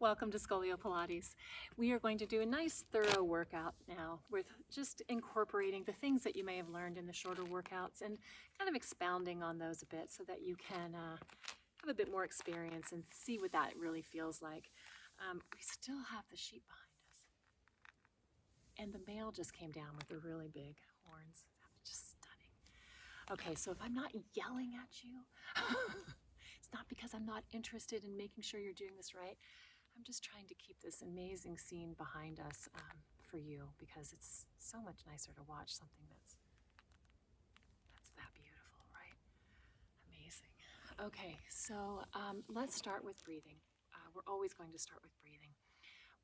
Welcome to Scolio-Pilates. We are going to do a nice thorough workout now with just incorporating the things that you may have learned in the shorter workouts and kind of expounding on those a bit so that you can have a bit more experience and see what that really feels like. We still have the sheep behind us. And the male just came down with the really big horns. Just stunning. Okay, so if I'm not yelling at you, it's not because I'm not interested in making sure you're doing this right. I'm just trying to keep this amazing scene behind us for you because it's so much nicer to watch something that's that beautiful, right? Amazing. Okay, so let's start with breathing. We're always going to start with breathing.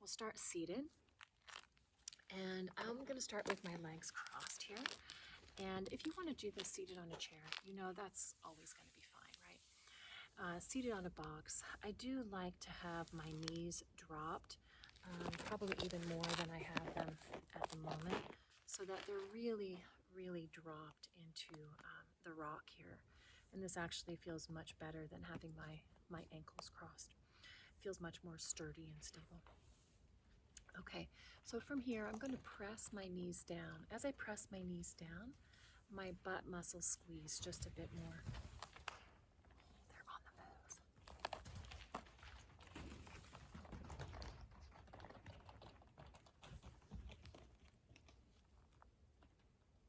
We'll start seated, and I'm going to start with my legs crossed here. And if you want to do this seated on a chair, you know that's always going to be fine, right? Seated on a box, I do like to have my knees dropped, probably even more than I have them at the moment, so that they're really, really dropped into the rock here. And this actually feels much better than having my ankles crossed. It feels much more sturdy and stable. Okay, so from here, I'm going to press my knees down. As I press my knees down, my butt muscles squeeze just a bit more. They're on the move.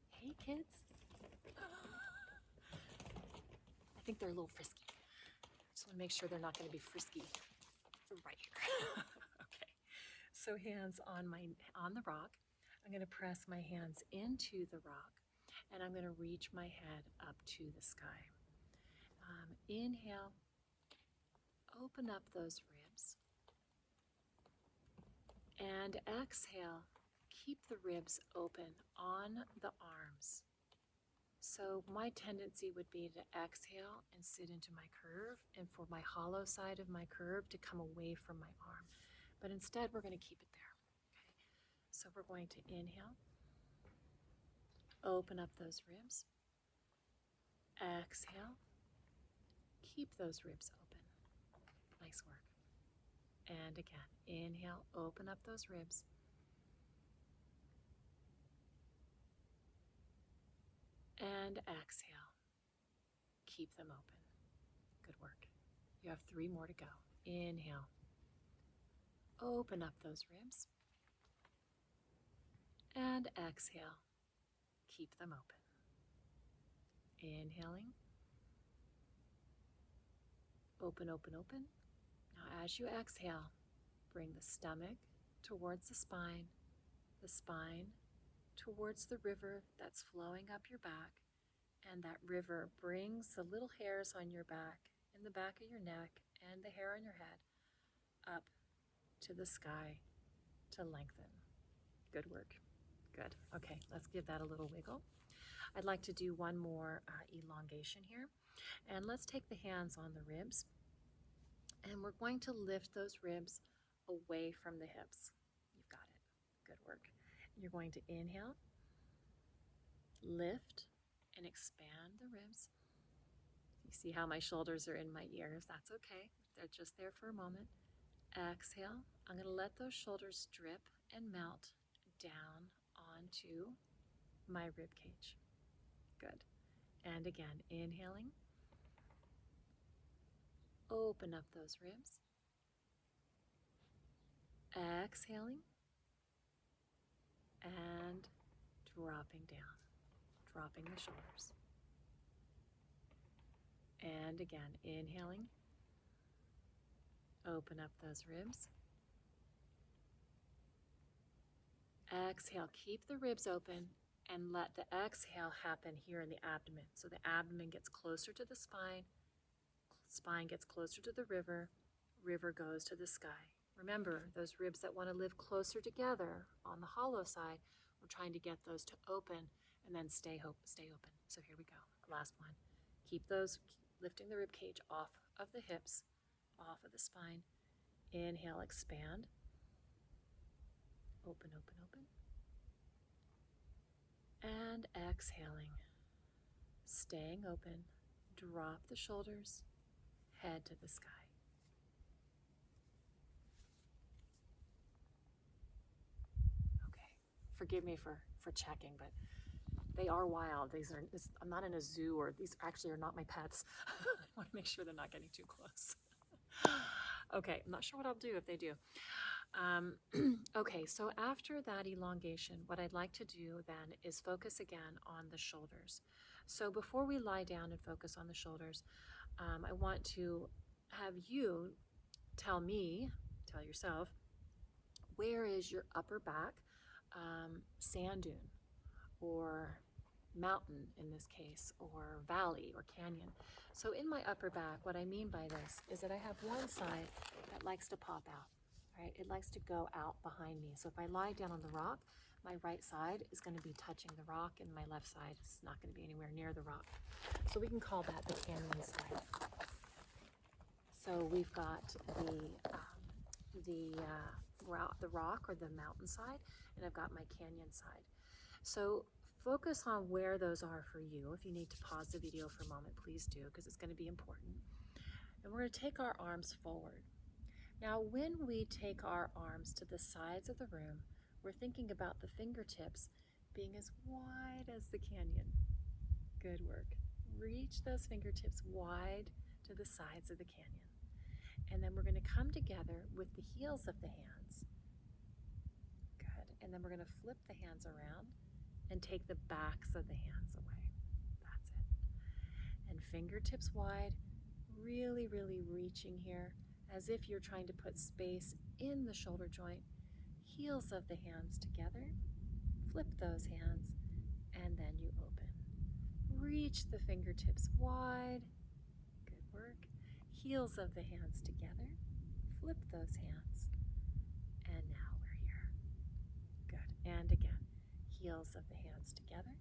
Hey, kids. I think they're a little frisky. Just want to make sure they're not going to be frisky right here. Okay. So hands on the rock. I'm going to press my hands into the rock, and I'm going to reach my head up to the sky. Inhale. Open up those ribs. And exhale. Keep the ribs open on the arms. So my tendency would be to exhale and sit into my curve, and for my hollow side of my curve to come away from my arm. But instead, we're going to keep it there. Okay? So we're going to inhale, open up those ribs. Exhale, keep those ribs open. Nice work. And again, inhale, open up those ribs. And exhale, keep them open. Good work. You have 3 more to go. Inhale, open up those ribs. And exhale, keep them open. Inhaling, open, open, open. Now as you exhale, bring the stomach towards the spine towards the river that's flowing up your back, and that river brings the little hairs on your back, in the back of your neck, and the hair on your head up to the sky to lengthen. Good work. Good. Okay, let's give that a little wiggle. I'd like to do one more elongation here, and let's take the hands on the ribs, and we're going to lift those ribs away from the hips. You've got it. Good work. You're going to inhale, lift, and expand the ribs. You see how my shoulders are in my ears? That's okay. They're just there for a moment. Exhale. I'm going to let those shoulders drip and melt down onto my rib cage. Good. And again, inhaling. Open up those ribs. Exhaling. And dropping down, dropping the shoulders. And again, inhaling. Open up those ribs. Exhale, keep the ribs open and let the exhale happen here in the abdomen. So the abdomen gets closer to the spine gets closer to the river goes to the sky. Remember, those ribs that want to live closer together on the hollow side, we're trying to get those to open and then stay open. So here we go, last one. Keep lifting the rib cage off of the hips, off of the spine. Inhale, expand. Open, open, open. And exhaling, staying open, drop the shoulders, head to the sky. forgive me for checking, but they are wild. I'm not in a zoo, or these actually are not my pets. I want to make sure they're not getting too close. Okay, I'm not sure what I'll do if they do. Okay, so after that elongation, what I'd like to do then is focus again on the shoulders. So before we lie down and focus on the shoulders, I want to have you tell yourself, where is your upper back sand dune or mountain in this case, or valley or canyon. So in my upper back, what I mean by this is that I have one side that likes to pop out, right? It likes to go out behind me. So if I lie down on the rock, my right side is going to be touching the rock and my left side is not going to be anywhere near the rock. So we can call that the canyon side. So we've got the rock or the mountain side, and I've got my canyon side. So focus on where those are for you. If you need to pause the video for a moment, please do, because it's going to be important. And we're going to take our arms forward. Now, when we take our arms to the sides of the room, we're thinking about the fingertips being as wide as the canyon. Good work. Reach those fingertips wide to the sides of the canyon. And then we're going to come together with the heels of the hands. Good. And then we're going to flip the hands around and take the backs of the hands away. That's it. And fingertips wide, really, really reaching here as if you're trying to put space in the shoulder joint. Heels of the hands together, flip those hands, and then you open. Reach the fingertips wide. Good work. Heels of the hands together, flip those hands, and now we're here. Good. And again. Heels of the hands together,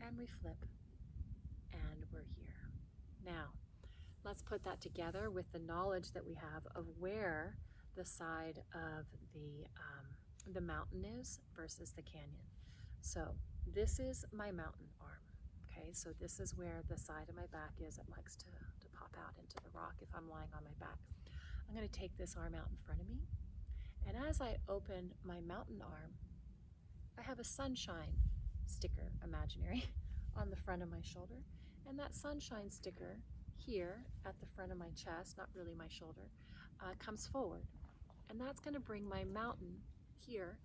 and we flip, and we're here. Now, let's put that together with the knowledge that we have of where the side of the mountain is versus the canyon. So this is my mountain arm. Okay, so this is where the side of my back is. It likes to pop out into the rock if I'm lying on my back. I'm going to take this arm out in front of me, and as I open my mountain arm, I have a sunshine sticker, imaginary, on the front of my shoulder. And that sunshine sticker here at the front of my chest, not really my shoulder, comes forward. And that's going to bring my mountain here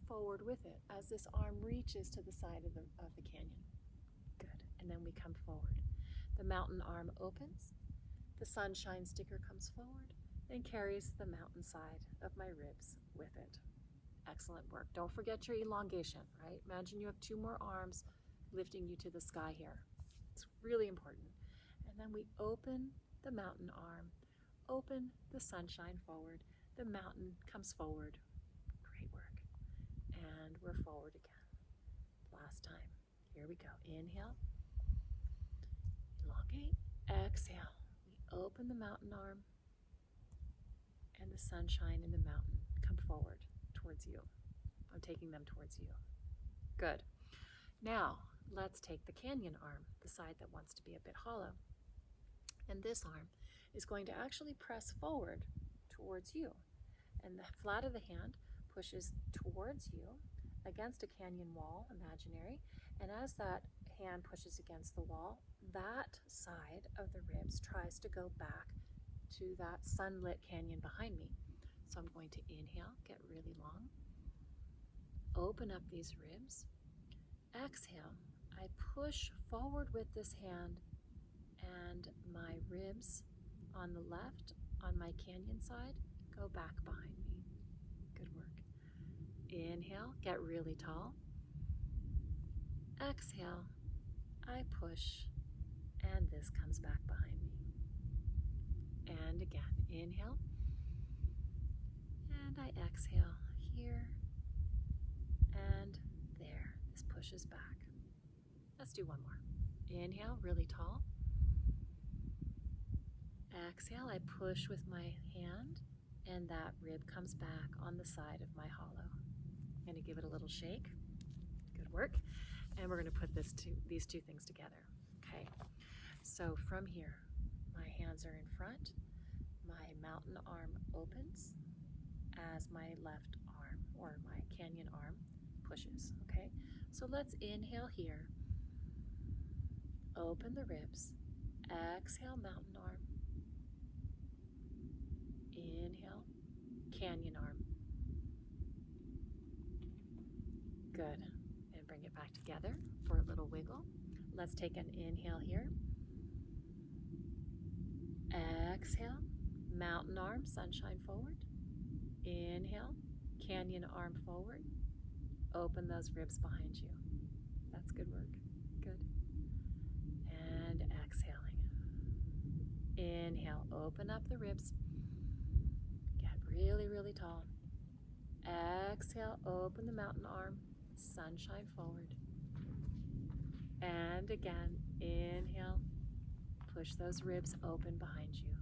forward with it as this arm reaches to the side of the canyon. Good. And then we come forward. The mountain arm opens. The sunshine sticker comes forward and carries the mountain side of my ribs with it. Excellent work. Don't forget your elongation, right? Imagine you have two more arms lifting you to the sky here. It's really important. And then we open the mountain arm, open the sunshine forward. The mountain comes forward. Great work. And we're forward again. Last time. Here we go. Inhale. Elongate. Exhale. We open the mountain arm, and the sunshine and the mountain come forward towards you. I'm taking them towards you. Good. Now, let's take the canyon arm, the side that wants to be a bit hollow. And this arm is going to actually press forward towards you. And the flat of the hand pushes towards you against a canyon wall, imaginary. And as that hand pushes against the wall, that side of the ribs tries to go back to that sunlit canyon behind me. So I'm going to inhale, get really long, open up these ribs. Exhale, I push forward with this hand, and my ribs on the left, on my canyon side, go back behind me. Good work. Inhale, get really tall. Exhale, I push, and this comes back behind me. And again, inhale, and I exhale here and there. This pushes back. Let's do one more. Inhale, really tall. Exhale, I push with my hand, and that rib comes back on the side of my hollow. I'm going to give it a little shake. Good work. And we're going to put these two things together. Okay. So from here, my hands are in front. My mountain arm opens as my left arm, or my canyon arm, pushes, okay? So let's inhale here. Open the ribs. Exhale, mountain arm. Inhale, canyon arm. Good. And bring it back together for a little wiggle. Let's take an inhale here. Exhale, mountain arm, sunshine forward. Inhale, canyon arm forward. Open those ribs behind you. That's good work. Good. And exhaling. Inhale, open up the ribs. Get really, really tall. Exhale, open the mountain arm, sunshine forward. And again, inhale, push those ribs open behind you.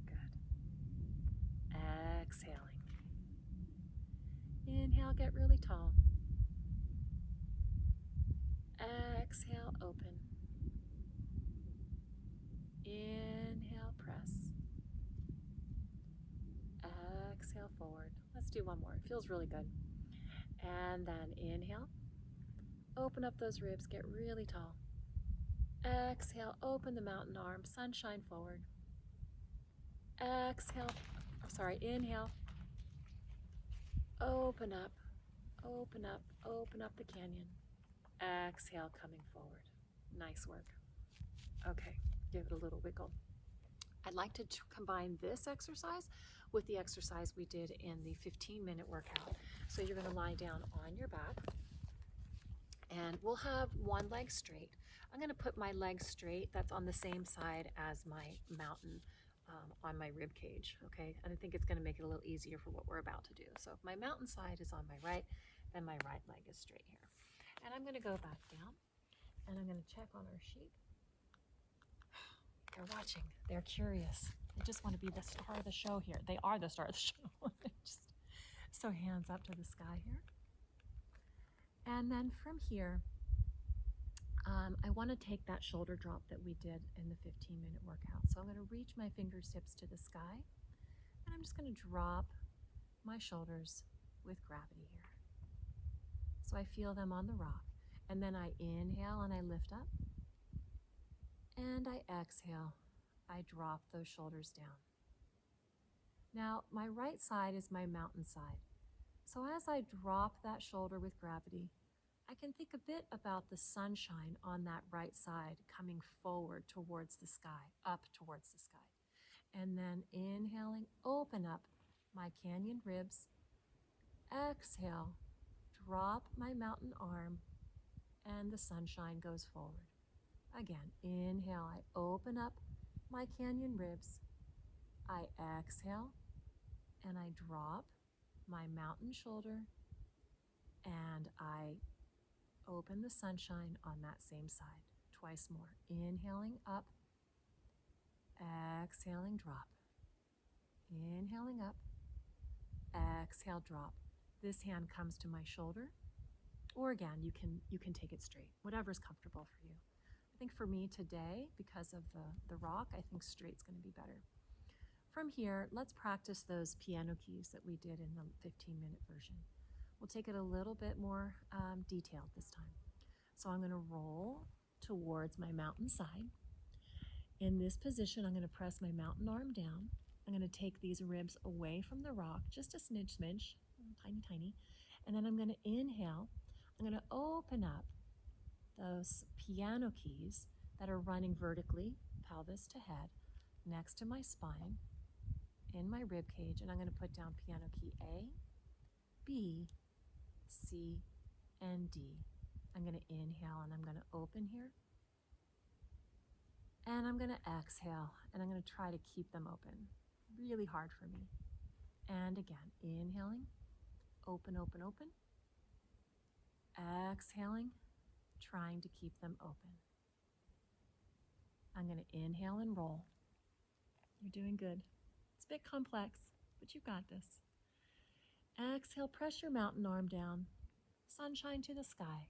Good. Exhaling. Inhale, get really tall. Exhale, open. Inhale, press. Exhale, forward. Let's do one more. It feels really good. And then inhale. Open up those ribs, get really tall. Exhale, open the mountain arm, sunshine forward. Inhale. Open up, open up, open up the canyon. Exhale, coming forward. Nice work. Okay, give it a little wiggle. I'd like to combine this exercise with the exercise we did in the 15-minute workout. So you're going to lie down on your back, and we'll have one leg straight. I'm going to put my leg straight. That's on the same side as my mountain on my rib cage, okay? And I think it's going to make it a little easier for what we're about to do. So if my mountain side is on my right, then my right leg is straight here. And I'm going to go back down, and I'm going to check on our sheep. They're watching. They're curious. They just want to be the star of the show here. They are the star of the show. So hands up to the sky here. And then from here, I want to take that shoulder drop that we did in the 15-minute workout. So I'm going to reach my fingertips to the sky, and I'm just going to drop my shoulders with gravity here. So I feel them on the rock, and then I inhale and I lift up, and I exhale. I drop those shoulders down. Now, my right side is my mountain side. So as I drop that shoulder with gravity, I can think a bit about the sunshine on that right side coming forward towards the sky, up towards the sky. And then inhaling, open up my canyon ribs. Exhale, drop my mountain arm, and the sunshine goes forward. Again, inhale, I open up my canyon ribs. I exhale, and I drop my mountain shoulder, and I open the sunshine on that same side. Twice more. Inhaling up, exhaling, drop. Inhaling up, exhale, drop. This hand comes to my shoulder, or again, you can take it straight, whatever's comfortable for you. I think for me today, because of the rock, I think straight's going to be better. From here, let's practice those piano keys that we did in the 15-minute version. We'll take it a little bit more detailed this time. So I'm going to roll towards my mountain side. In this position, I'm going to press my mountain arm down. I'm going to take these ribs away from the rock, just a smidge, tiny, tiny. And then I'm going to inhale. I'm going to open up those piano keys that are running vertically, pelvis to head, next to my spine, in my rib cage, and I'm going to put down piano key A, B, C, and D. I'm going to inhale and I'm going to open here. And I'm going to exhale, and I'm going to try to keep them open. Really hard for me. And again, inhaling, open, open, open. Exhaling, trying to keep them open. I'm going to inhale and roll. You're doing good. It's a bit complex, but you've got this. Exhale, press your mountain arm down. Sunshine to the sky.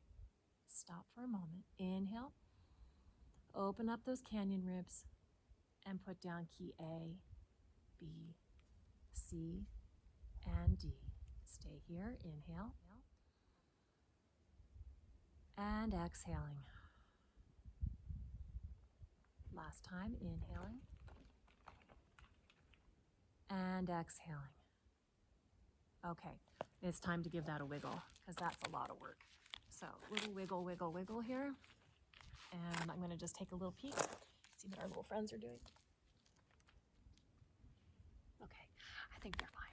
Stop for a moment. Inhale. Open up those canyon ribs and put down key A, B, C, and D. Stay here. Inhale. and exhaling. Last time, inhaling and exhaling. Okay, it's time to give that a wiggle because that's a lot of work. So little wiggle, wiggle, wiggle here. And I'm going to just take a little peek, see what our little friends are doing. Okay, I think they're fine.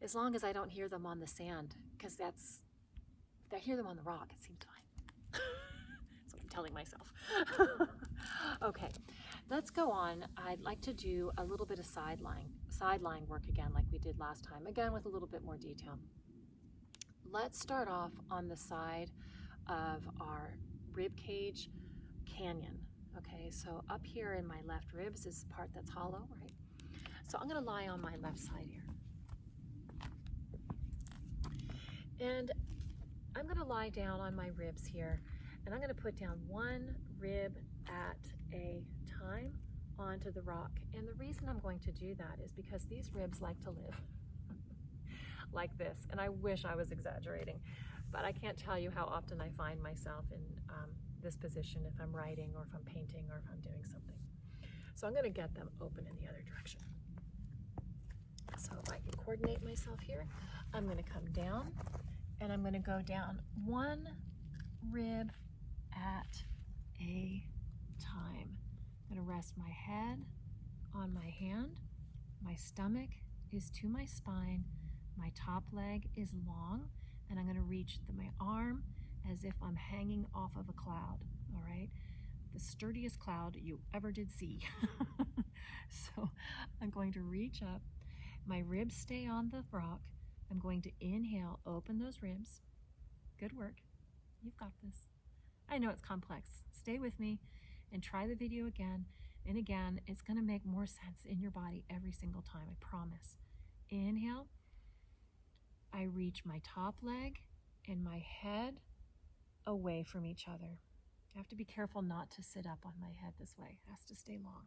As long as I don't hear them on the sand, because if I hear them on the rock, it seems fine. That's what I'm telling myself. Okay, let's go on. I'd like to do a little bit of sideline work again like we did last time, again with a little bit more detail. Let's start off on the side of our rib cage canyon. Okay, so up here in my left ribs is the part that's hollow, right? So I'm going to lie on my left side here. And I'm going to lie down on my ribs here, and I'm going to put down one rib at a time onto the rock. And the reason I'm going to do that is because these ribs like to live like this. And I wish I was exaggerating, but I can't tell you how often I find myself in this position if I'm writing or if I'm painting or if I'm doing something. So I'm going to get them open in the other direction. So if I can coordinate myself here, I'm going to come down and I'm going to go down one rib at a time. I'm going to rest my head on my hand. My stomach is to my spine. My top leg is long, and I'm going to reach my arm as if I'm hanging off of a cloud, all right? The sturdiest cloud you ever did see. So I'm going to reach up. My ribs stay on the rock. I'm going to inhale, open those ribs. Good work. You've got this. I know it's complex. Stay with me and try the video again and again. It's going to make more sense in your body every single time, I promise. Inhale. I reach my top leg and my head away from each other. I have to be careful not to sit up on my head this way. It has to stay long.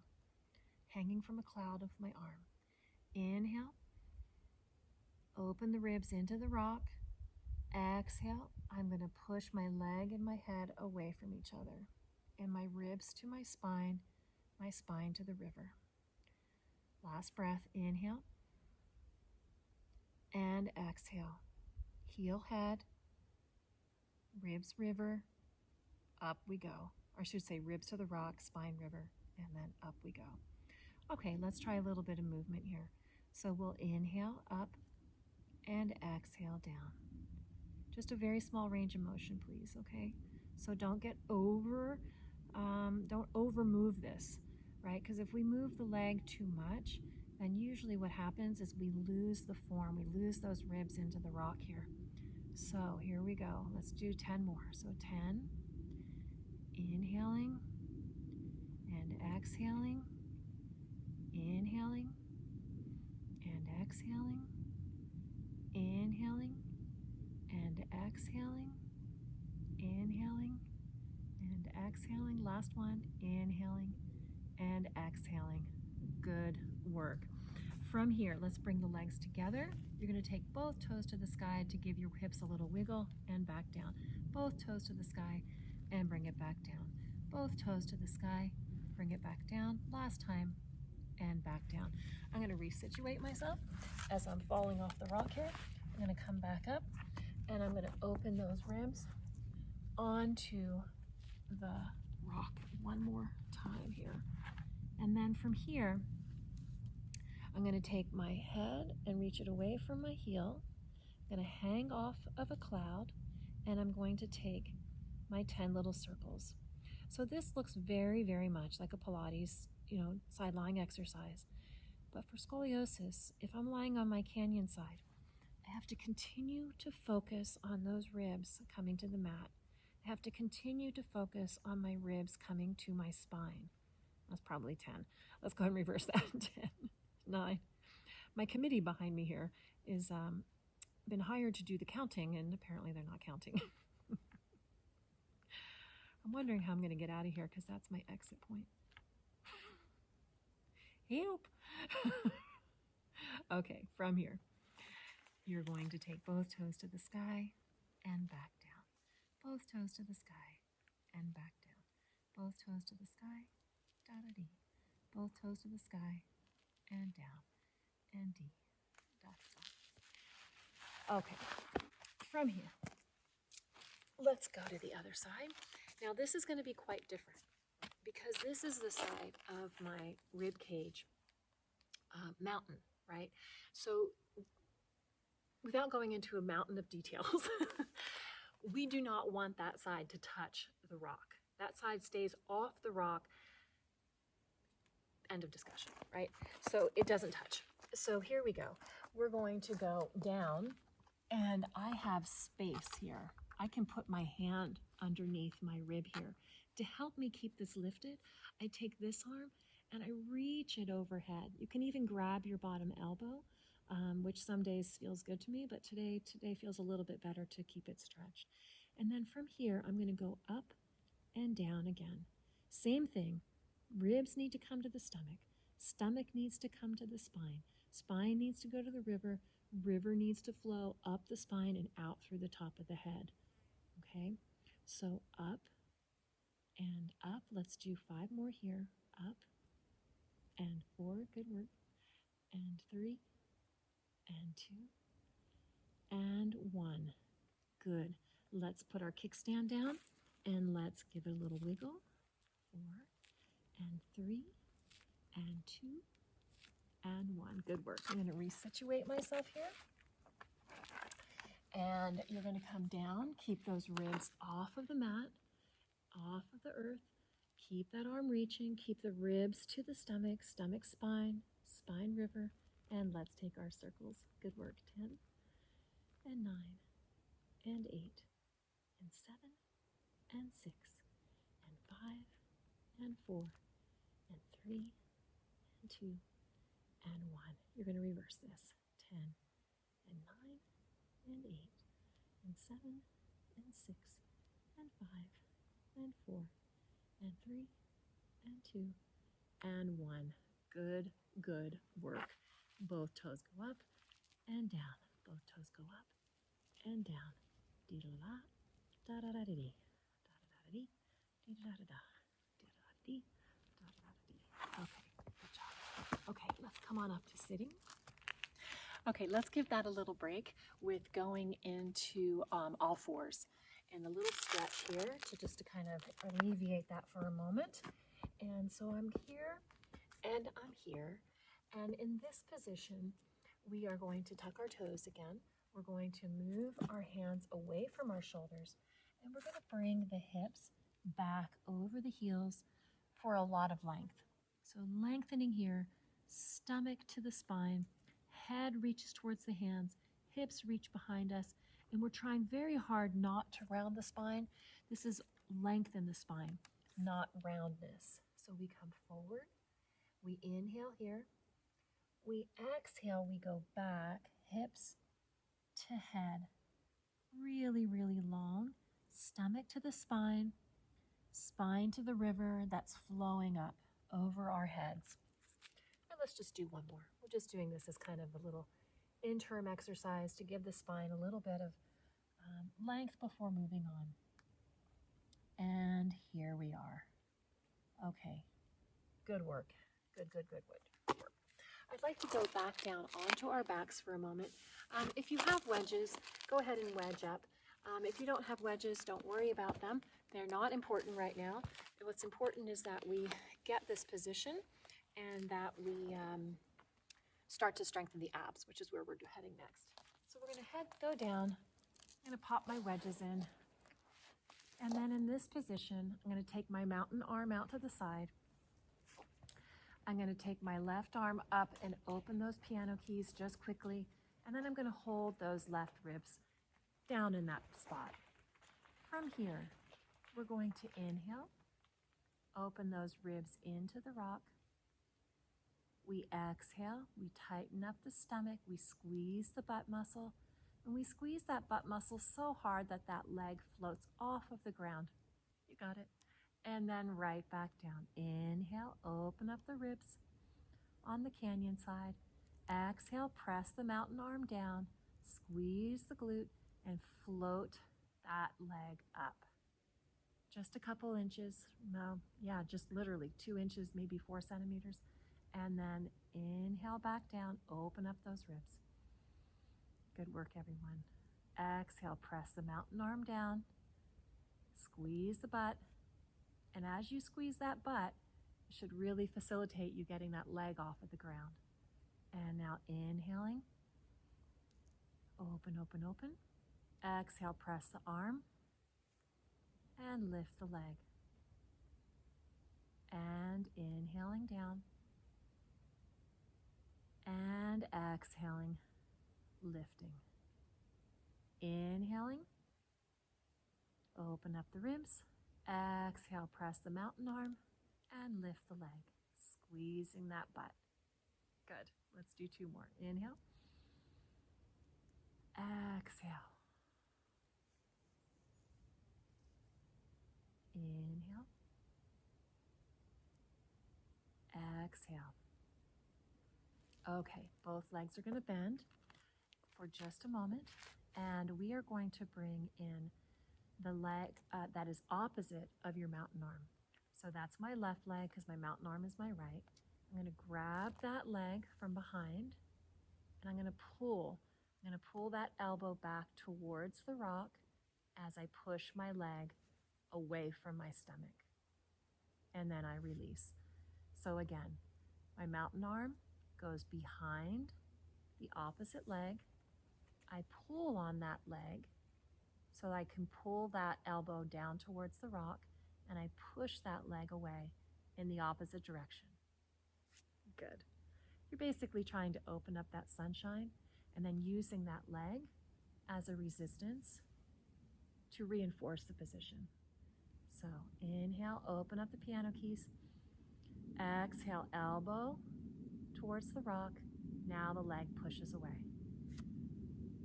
Hanging from a cloud of my arm. Inhale. Open the ribs into the rock. Exhale. I'm going to push my leg and my head away from each other. And my ribs to my spine to the river. Last breath. Inhale. And exhale. Heel head. Ribs river. Up we go. Or I should say ribs to the rock, spine river, and then up we go. Okay, let's try a little bit of movement here. So we'll inhale up and exhale down. Just a very small range of motion, please, okay? So don't over move this, right? Because if we move the leg too much, then usually what happens is we lose the form. We lose those ribs into the rock here. So here we go. Let's do 10 more. So 10, inhaling and exhaling, inhaling and exhaling, inhaling and exhaling, inhaling and exhaling. Last one, inhaling and exhaling. Good work. From here, let's bring the legs together. You're going to take both toes to the sky to give your hips a little wiggle and back down. Both toes to the sky and bring it back down. Both toes to the sky, bring it back down. Last time, and back down. I'm going to resituate myself as I'm falling off the rock here. I'm going to come back up and I'm going to open those ribs onto the rock one more time here. And then from here, I'm going to take my head and reach it away from my heel. I'm going to hang off of a cloud, and I'm going to take my 10 little circles. So this looks very, very much like a Pilates, side lying exercise. But for scoliosis, if I'm lying on my canyon side, I have to continue to focus on those ribs coming to the mat. I have to continue to focus on my ribs coming to my spine. That's probably 10. Let's go ahead and reverse that. 10, 9. My committee behind me here is been hired to do the counting, and apparently they're not counting. I'm wondering how I'm going to get out of here because that's my exit point. Help! Okay, from here, you're going to take both toes to the sky and back down. Both toes to the sky and back down. Both toes to the sky, da-da-dee. Both toes to the sky, and down, and dee, da-da-da. Okay, from here, let's go to the other side. Now this is going to be quite different because this is the side of my rib cage mountain, right? So without going into a mountain of details, we do not want that side to touch the rock. That side stays off the rock, end of discussion, right? So it doesn't touch. So here we go. We're going to go down, and I have space here. I can put my hand underneath my rib here. To help me keep this lifted, I take this arm and I reach it overhead. You can even grab your bottom elbow, which some days feels good to me, but today feels a little bit better to keep it stretched. And then from here, I'm going to go up and down again. Same thing. Ribs need to come to the stomach. Stomach needs to come to the spine. Spine needs to go to the river. River needs to flow up the spine and out through the top of the head. Okay? So up and up. Let's do 5 more here. Up and 4. Good work. And 3 and 2 and 1. Good. Let's put our kickstand down and let's give it a little wiggle. 4 and 3 and 2 and 1. Good work. I'm going to resituate myself here. And you're going to come down. Keep those ribs off of the mat, off of the earth. Keep that arm reaching. Keep the ribs to the stomach, stomach, spine, spine, river. And let's take our circles. Good work. 10 and 9 and 8 and 7 and 6 and 5 and 4 and 3 and 2 and 1. You're going to reverse this. 10 and 9 and 8 and 7 and 6 and 5 and 4 and 3 and 2 and 1. Good, good work. Both toes go up and down. Both toes go up and down. Dee-da-da, da-da-da-dee, da-da-da-dee, dee-da-da-da, dee-da-da-dee, da-da-da-dee. Okay, good job. Okay, let's come on up to sitting. Okay, let's give that a little break with going into all fours. And a little stretch here to kind of alleviate that for a moment. And so I'm here and I'm here. And in this position, we are going to tuck our toes again. We're going to move our hands away from our shoulders. And we're going to bring the hips back over the heels for a lot of length. So lengthening here, stomach to the spine, head reaches towards the hands, hips reach behind us, and we're trying very hard not to round the spine. This is lengthen the spine, not roundness. So we come forward, we inhale here, we exhale, we go back, hips to head, really, really long, stomach to the spine, spine to the river that's flowing up over our heads. And let's just do one more. We're just doing this as kind of a little interim exercise to give the spine a little bit of length before moving on. And here we are. Okay, good work. Good work. I'd like to go back down onto our backs for a moment. If you have wedges, go ahead and wedge up. If you don't have wedges, don't worry about them. They're not important right now. What's important is that we get this position and that we start to strengthen the abs, which is where we're heading next. So we're going to go down. I'm going to pop my wedges in. And then in this position, I'm going to take my mountain arm out to the side. I'm going to take my left arm up and open those piano keys just quickly. And then I'm going to hold those left ribs down in that spot. From here, we're going to inhale, open those ribs into the rock. We exhale, we tighten up the stomach, we squeeze the butt muscle, and we squeeze that butt muscle so hard that that leg floats off of the ground. You got it? And then right back down. Inhale, open up the ribs on the canyon side. Exhale, press the mountain arm down, squeeze the glute, and float that leg up. just a couple inches. No, yeah, just literally 2 inches, maybe 4 centimeters. And then inhale back down, open up those ribs. Good work, everyone. Exhale, press the mountain arm down, squeeze the butt. And as you squeeze that butt, it should really facilitate you getting that leg off of the ground. And now inhaling, open, open, open. Exhale, press the arm and lift the leg. And inhaling down. And exhaling, lifting. Inhaling, open up the ribs. Exhale, press the mountain arm and lift the leg, squeezing that butt. Good. Let's do 2 more. Inhale. Exhale. Inhale. Exhale. Okay, both legs are going to bend for just a moment, and we are going to bring in the leg that is opposite of your mountain arm. So that's my left leg because my mountain arm is my right. I'm going to grab that leg from behind, and I'm going to pull. I'm going to pull that elbow back towards the rock as I push my leg away from my stomach. And then I release. So again, my mountain arm goes behind the opposite leg. I pull on that leg so I can pull that elbow down towards the rock, and I push that leg away in the opposite direction. Good. You're basically trying to open up that sunshine and then using that leg as a resistance to reinforce the position. So inhale, open up the piano keys. Exhale, elbow towards the rock. Now the leg pushes away.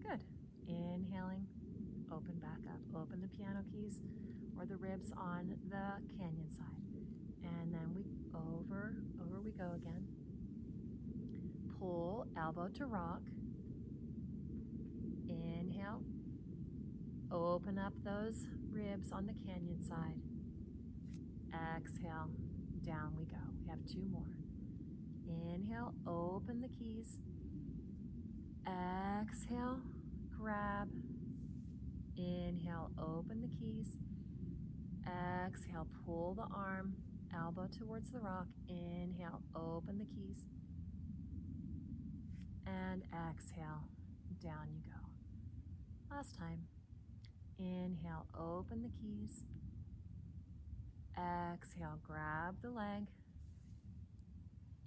Good. Inhaling, open back up. Open the piano keys or the ribs on the canyon side. And then over we go again. Pull, elbow to rock. Inhale. Open up those ribs on the canyon side. Exhale, down we go. We have 2 more. Inhale, open the keys. Exhale, grab. Inhale, open the keys. Exhale, pull the arm, elbow towards the rock. Inhale, open the keys. And exhale, down you go. Last time. Inhale, open the keys. Exhale, grab the leg.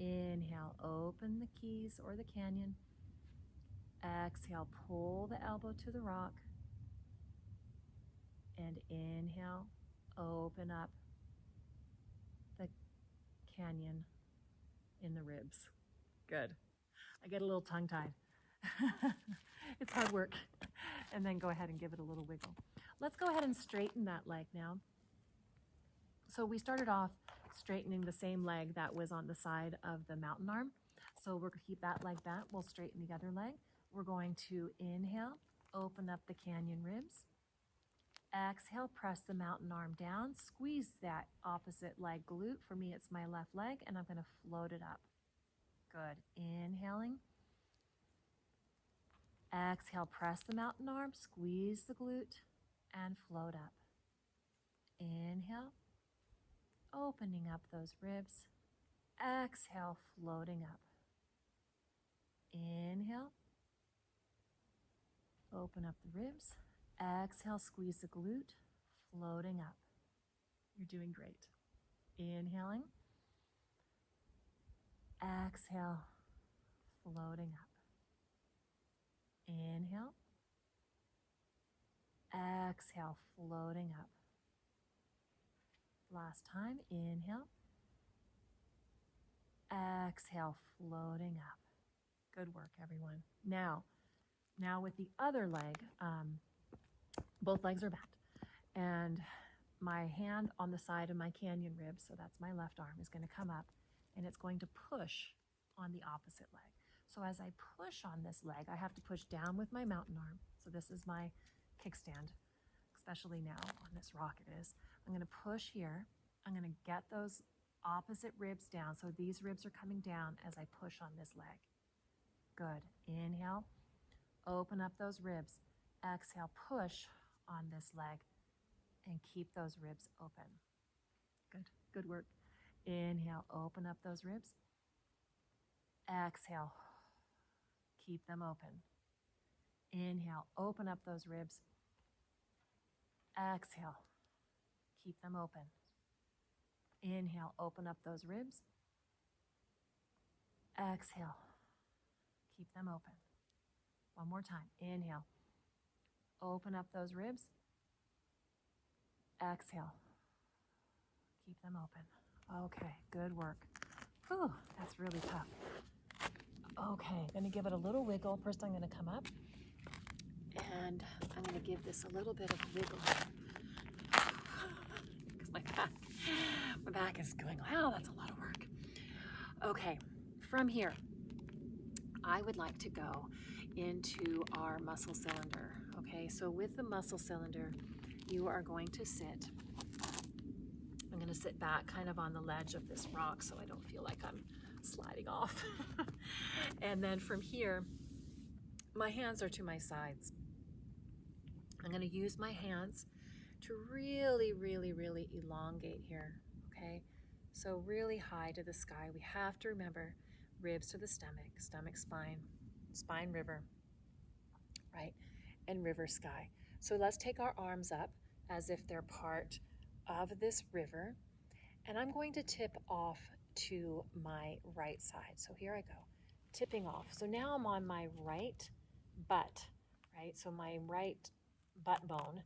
Inhale, open the keys or the canyon. Exhale, pull the elbow to the rock. And inhale, open up the canyon in the ribs. Good. I get a little tongue-tied. It's hard work. And then go ahead and give it a little wiggle. Let's go ahead and straighten that leg now. So we started off straightening the same leg that was on the side of the mountain arm. So we're going to keep that leg back. We'll straighten the other leg. We're going to inhale, open up the canyon ribs. Exhale, press the mountain arm down. Squeeze that opposite leg glute. For me, it's my left leg, and I'm going to float it up. Good. Inhaling. Exhale, press the mountain arm, squeeze the glute, and float up. Inhale, opening up those ribs. Exhale, floating up. Inhale, open up the ribs. Exhale, squeeze the glute, floating up. You're doing great. Inhaling. Exhale, floating up. Inhale. Exhale, floating up. Last time, inhale. Exhale, floating up. Good work, everyone. Now with the other leg, both legs are bent. And my hand on the side of my canyon rib, so that's my left arm, is going to come up and it's going to push on the opposite leg. So as I push on this leg, I have to push down with my mountain arm. So this is my kickstand, especially now on this rock it is. I'm going to push here. I'm going to get those opposite ribs down. So these ribs are coming down as I push on this leg. Good. Inhale, open up those ribs. Exhale, push on this leg and keep those ribs open. Good. Good work. Inhale, open up those ribs. Exhale, keep them open. Inhale, open up those ribs. Exhale, keep them open. Inhale, open up those ribs. Exhale, keep them open. One more time. Inhale, open up those ribs. Exhale, keep them open. Okay, good work. Whew, that's really tough. Okay, gonna give it a little wiggle. First, I'm gonna come up and I'm gonna give this a little bit of wiggle because my back is going, wow, that's a lot of work. Okay, from here, I would like to go into our muscle cylinder. Okay, so with the muscle cylinder, you are going to sit. I'm going to sit back kind of on the ledge of this rock so I don't feel like I'm sliding off. And then from here, my hands are to my sides. I'm going to use my hands to really, really, really elongate here, okay? So really high to the sky. We have to remember ribs to the stomach, stomach, spine, spine, river, right? And river, sky. So let's take our arms up as if they're part of this river. And I'm going to tip off to my right side. So here I go, tipping off. So now I'm on my right butt, right? So my right butt bone.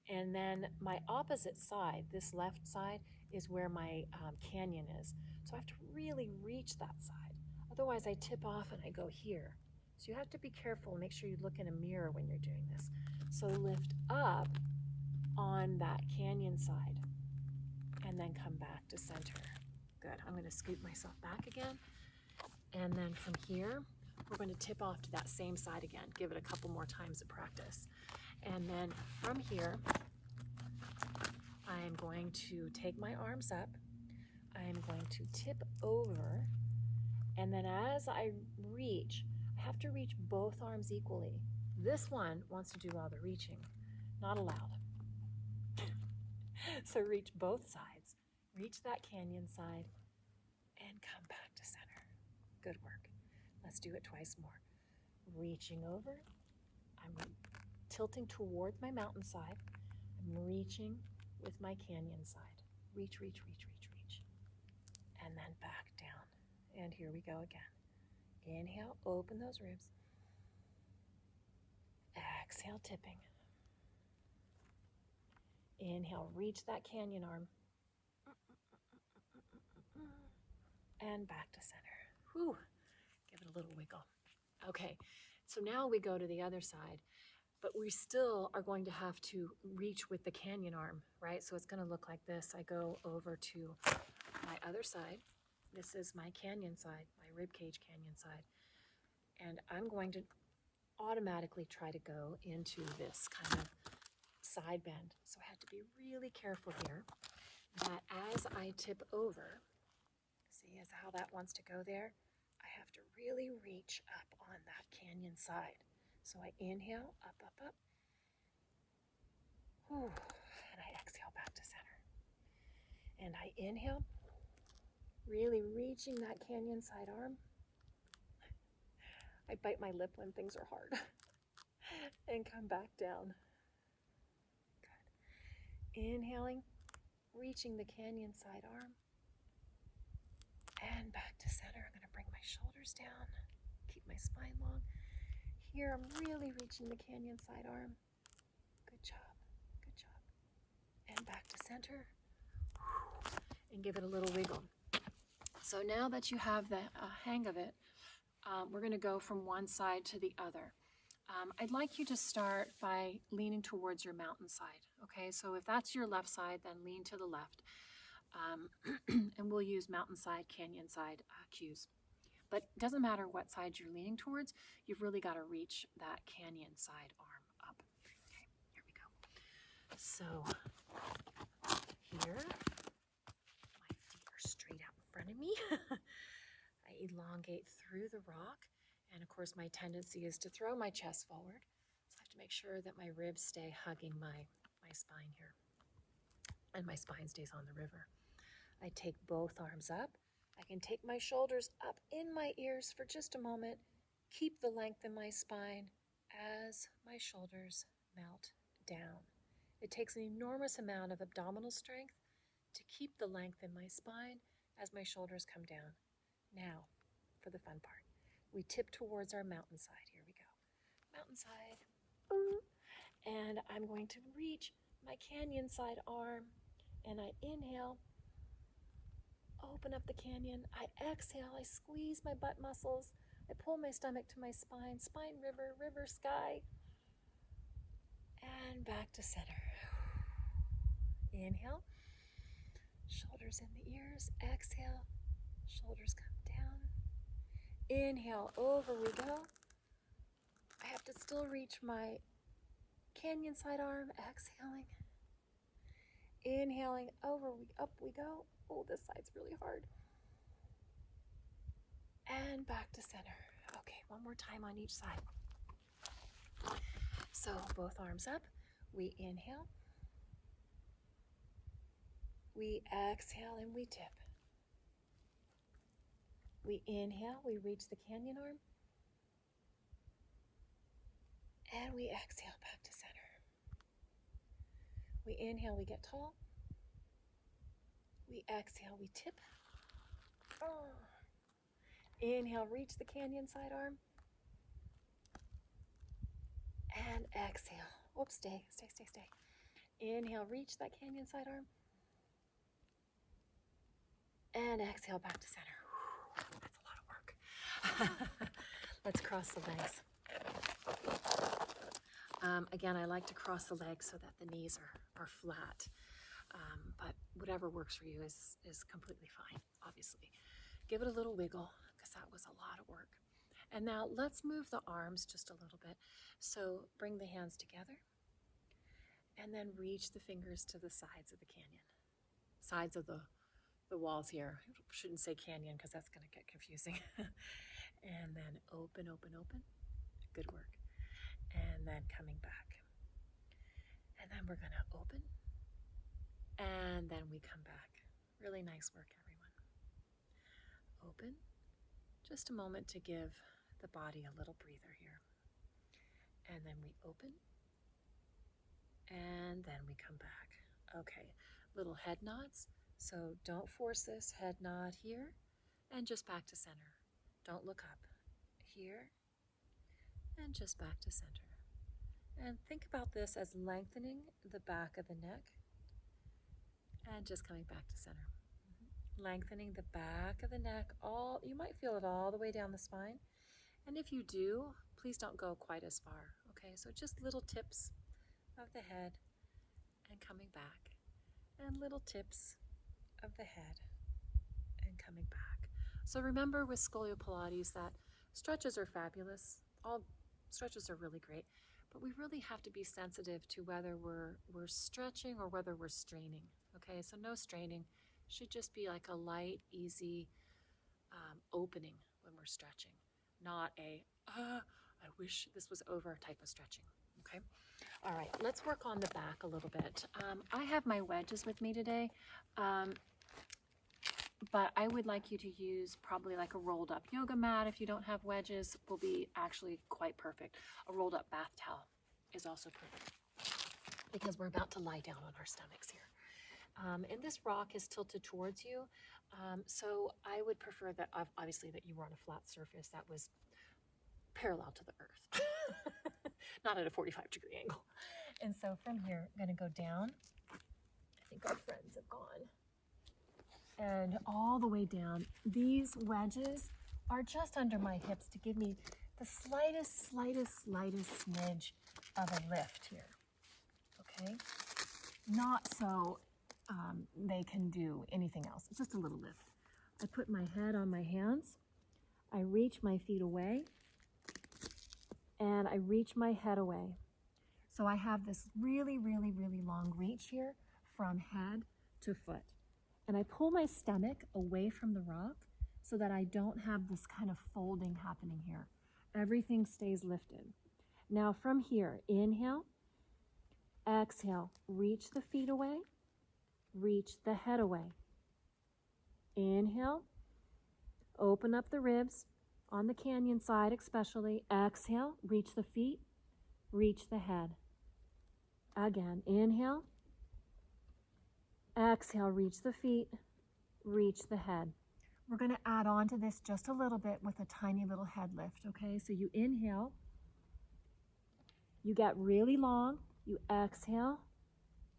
And then my opposite side, this left side, is where my canyon is. So I have to really reach that side. Otherwise I tip off and I go here. So you have to be careful and make sure you look in a mirror when you're doing this. So lift up on that canyon side and then come back to center. Good. I'm going to scoot myself back again. And then from here, we're going to tip off to that same side again. Give it a couple more times of practice. And then from here, I am going to take my arms up. I am going to tip over. And then as I reach, I have to reach both arms equally. This one wants to do all the reaching. Not allowed. So reach both sides. Reach that canyon side and come back to center. Good work. Let's do it twice more. Reaching over. I'm tilting toward my mountain side. I'm reaching with my canyon side. Reach, reach, reach, reach, reach. And then back down. And here we go again. Inhale, open those ribs. Exhale, tipping. Inhale, reach that canyon arm. And back to center. Whew. Give it a little wiggle. Okay, so now we go to the other side, but we still are going to have to reach with the canyon arm, right? So it's going to look like this. I go over to my other side. This is my canyon side, my ribcage canyon side. And I'm going to automatically try to go into this kind of side bend. So I have to be really careful here that as I tip over, see as how that wants to go there, I have to really reach up on that canyon side. So I inhale, up, up, up. Whew, and I exhale back to center. And I inhale, really reaching that canyon side arm. I bite my lip when things are hard. And come back down. Good. Inhaling, reaching the canyon side arm. And back to center. I'm going to bring my shoulders down. Keep my spine long. Here, I'm really reaching the canyon side arm. Good job. Good job. And back to center. And give it a little wiggle. So now that you have the hang of it, we're going to go from one side to the other. I'd like you to start by leaning towards your mountain side. Okay, so if that's your left side, then lean to the left. And we'll use mountain side, canyon side cues. But it doesn't matter what side you're leaning towards, you've really got to reach that canyon side arm up. Okay, here we go. So here. My feet are straight out in front of me. I elongate through the rock. And of course, my tendency is to throw my chest forward. So I have to make sure that my ribs stay hugging my spine here. And my spine stays on the river. I take both arms up. I can take my shoulders up in my ears for just a moment. Keep the length in my spine as my shoulders melt down. It takes an enormous amount of abdominal strength to keep the length in my spine as my shoulders come down. Now, for the fun part. We tip towards our mountainside. Here we go. Mountainside. And I'm going to reach my canyon side arm. And I inhale. Open up the canyon. I exhale. I squeeze my butt muscles. I pull my stomach to my spine. Spine, river, river, sky. And back to center. Inhale. Shoulders in the ears. Exhale. Shoulders come down. Inhale. Over we go. I have to still reach my canyon side arm. Exhaling. Inhaling. Up we go. Oh, this side's really hard. And back to center. Okay, one more time on each side. So both arms up. We inhale. We exhale and we tip. We inhale, we reach the canyon arm. And we exhale back to center. We inhale, we get tall. We exhale, we tip. Inhale, reach the canyon side arm. And exhale. Oops, stay. Inhale, reach that canyon side arm. And exhale back to center. That's a lot of work. Let's cross the legs. Again, I like to cross the legs so that the knees are flat. But whatever works for you is completely fine, obviously. Give it a little wiggle because that was a lot of work. And now let's move the arms just a little bit. So bring the hands together and then reach the fingers to the sides of the canyon. Sides of the walls here. I shouldn't say canyon because that's going to get confusing. And then open. Good work. And then coming back. And then we're going to open. And then we come back. Really nice work, everyone. Open. Just a moment to give the body a little breather here. And then we open. And then we come back. Okay, little head nods. So don't force this. Head nod here. And just back to center. Don't look up. Here. And just back to center. And think about this as lengthening the back of the neck. And just coming back to center. Lengthening the back of the neck. You might feel it all the way down the spine. And if you do, please don't go quite as far. Okay, so just little tips of the head and coming back. And little tips of the head and coming back. So remember with Scolio-Pilates that stretches are fabulous. All stretches are really great. But we really have to be sensitive to whether we're stretching or whether we're straining. Okay, so no straining. Should just be like a light, easy opening when we're stretching. Not a, I wish this was over type of stretching. Okay, all right, let's work on the back a little bit. I have my wedges with me today. But I would like you to use probably like a rolled up yoga mat. If you don't have wedges, will be actually quite perfect. A rolled up bath towel is also perfect because we're about to lie down on our stomachs here. And this rock is tilted towards you. So I would prefer that obviously that you were on a flat surface that was parallel to the earth, not at a 45-degree angle. And so from here, I'm going to go down. I think our friends have gone. And all the way down. These wedges are just under my hips to give me the slightest smidge of a lift here. Okay? Not so they can do anything else. It's just a little lift. I put my head on my hands. I reach my feet away. And I reach my head away. So I have this really long reach here from head to foot. And I pull my stomach away from the rock so that I don't have this kind of folding happening here. Everything stays lifted. Now from here, inhale, exhale, reach the feet away, reach the head away. Inhale, open up the ribs on the canyon side especially. Exhale, reach the feet, reach the head. Again, inhale, exhale, reach the feet, reach the head. We're going to add on to this just a little bit with a tiny little head lift, okay? So you inhale, you get really long, you exhale,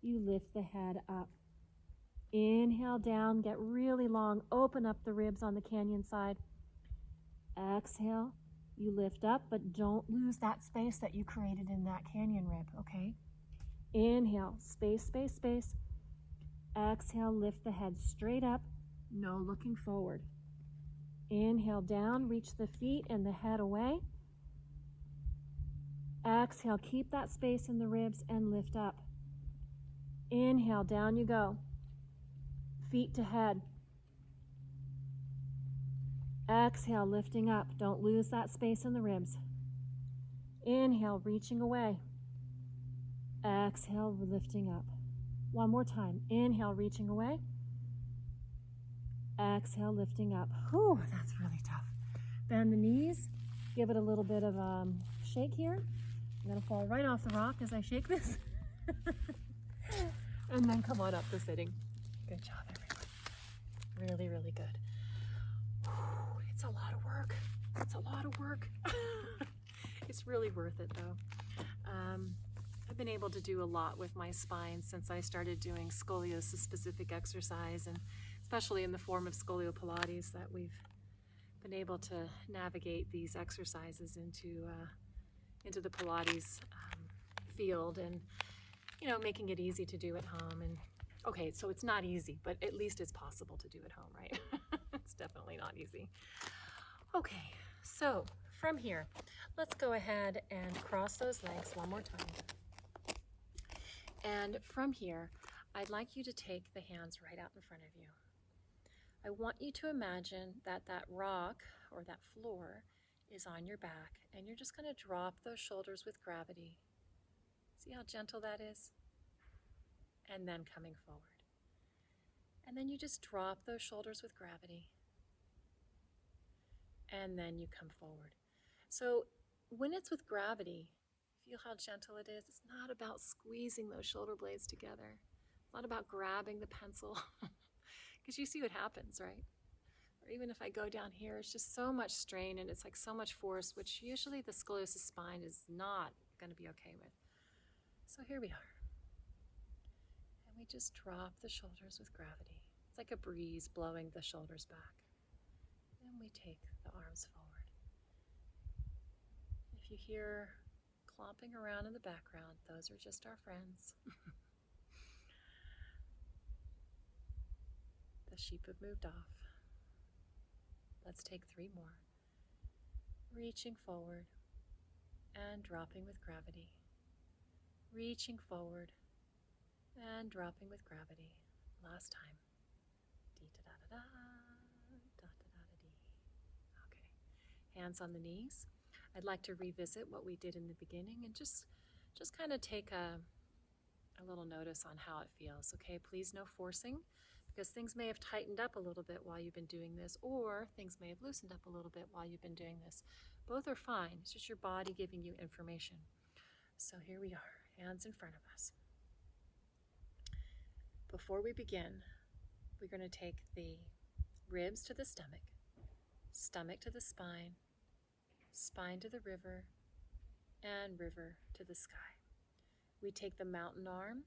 you lift the head up. Inhale down, get really long, open up the ribs on the canyon side. Exhale, you lift up, but don't lose that space that you created in that canyon rib, okay? Inhale, space, space, space. Exhale, lift the head straight up, no looking forward. Inhale down, reach the feet and the head away. Exhale, keep that space in the ribs and lift up. Inhale, down you go. Feet to head. Exhale, lifting up. Don't lose that space in the ribs. Inhale, reaching away. Exhale, lifting up. One more time. Inhale, reaching away. Exhale, lifting up. Whew, that's really tough. Bend the knees. Give it a little bit of a shake here. I'm going to fall right off the rock as I shake this. And then come on up to sitting. Good job, everyone. Really, really good. Whew, it's a lot of work. It's a lot of work. It's really worth it, though. I've been able to do a lot with my spine since I started doing scoliosis-specific exercise, and especially in the form of Scolio-Pilates, that we've been able to navigate these exercises into the Pilates field, and making it easy to do at home. And okay, so it's not easy, but at least it's possible to do at home, right? It's definitely not easy. Okay, so from here, let's go ahead and cross those legs one more time. And from here, I'd like you to take the hands right out in front of you. I want you to imagine that that rock or that floor is on your back, and you're just going to drop those shoulders with gravity. See how gentle that is? And then coming forward. And then you just drop those shoulders with gravity. And then you come forward. So when it's with gravity, feel how gentle it is. It's not about squeezing those shoulder blades together. It's not about grabbing the pencil. Because you see what happens, right? Or even if I go down here, it's just so much strain and it's like so much force, which usually the scoliosis spine is not going to be okay with. So here we are. And we just drop the shoulders with gravity. It's like a breeze blowing the shoulders back. Then we take the arms forward. If you hear clomping around in the background, those are just our friends. The sheep have moved off. Let's take 3 more. Reaching forward and dropping with gravity. Reaching forward and dropping with gravity. Last time. Dee-da-da-da-da, da-da-da-da-dee. Okay. Hands on the knees. I'd like to revisit what we did in the beginning and just kind of take a little notice on how it feels. Okay, please no forcing, because things may have tightened up a little bit while you've been doing this, or things may have loosened up a little bit while you've been doing this. Both are fine. It's just your body giving you information. So here we are, hands in front of us. Before we begin, we're going to take the ribs to the stomach, stomach to the spine, spine to the river, and river to the sky. We take the mountain arm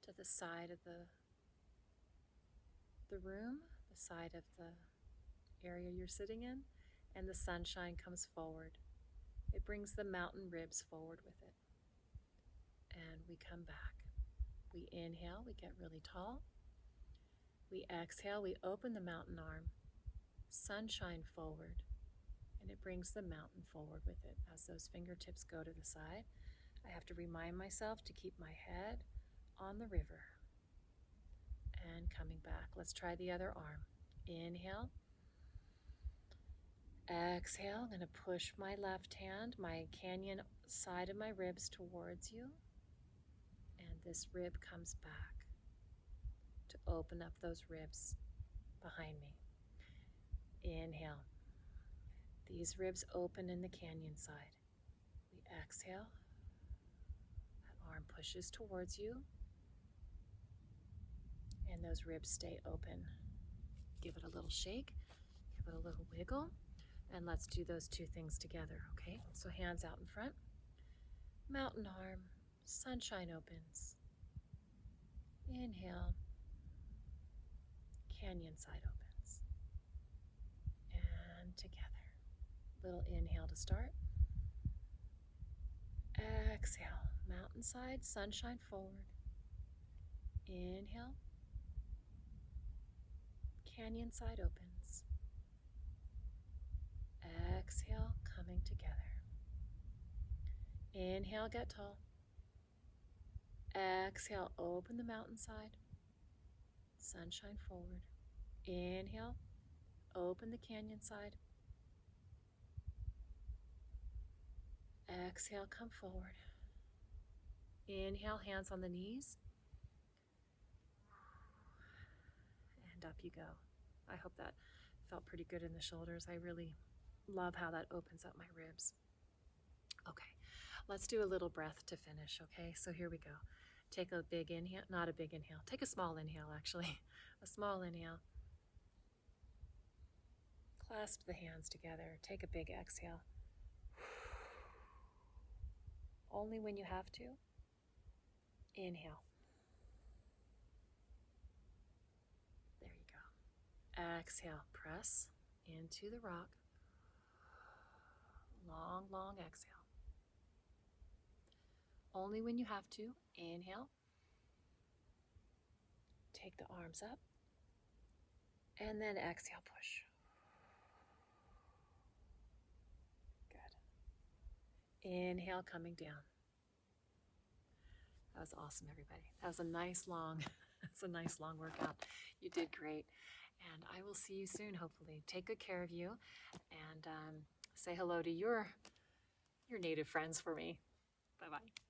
to the side of the room, the side of the area you're sitting in, and the sunshine comes forward. It brings the mountain ribs forward with it. And we come back. We inhale, we get really tall. We exhale, we open the mountain arm, sunshine forward, and it brings the mountain forward with it. As those fingertips go to the side, I have to remind myself to keep my head on the river. and coming back. Let's try the other arm. Inhale. Exhale. I'm going to push my left hand, my canyon side of my ribs towards you. And this rib comes back to open up those ribs behind me. Inhale. These ribs open in the canyon side. We exhale. That arm pushes towards you. And those ribs stay open. Give it a little shake. Give it a little wiggle. And let's do those two things together, okay? So hands out in front. Mountain arm. Sunshine opens. Inhale. Canyon side opens. And together. Little inhale to start. Exhale. Mountainside, sunshine forward. Inhale. Canyon side opens. Exhale, coming together. Inhale, get tall. Exhale, open the mountainside. Sunshine forward. Inhale, open the canyon side. Exhale, come forward. Inhale, hands on the knees. And up you go. I hope that felt pretty good in the shoulders. I really love how that opens up my ribs. Okay, let's do a little breath to finish, okay? So here we go. Take a big inhale, not a big inhale. Take a small inhale, actually. A small inhale. Clasp the hands together. Take a big exhale. Only when you have to. Inhale. There you go. Exhale. Press into the rock. Long, long exhale. Only when you have to. Inhale. Take the arms up. And then exhale, push. Good. Inhale, coming down. That was awesome, everybody. That was a nice long workout. You did great. And I will see you soon, hopefully. Take good care of you. And say hello to your native friends for me. Bye-bye.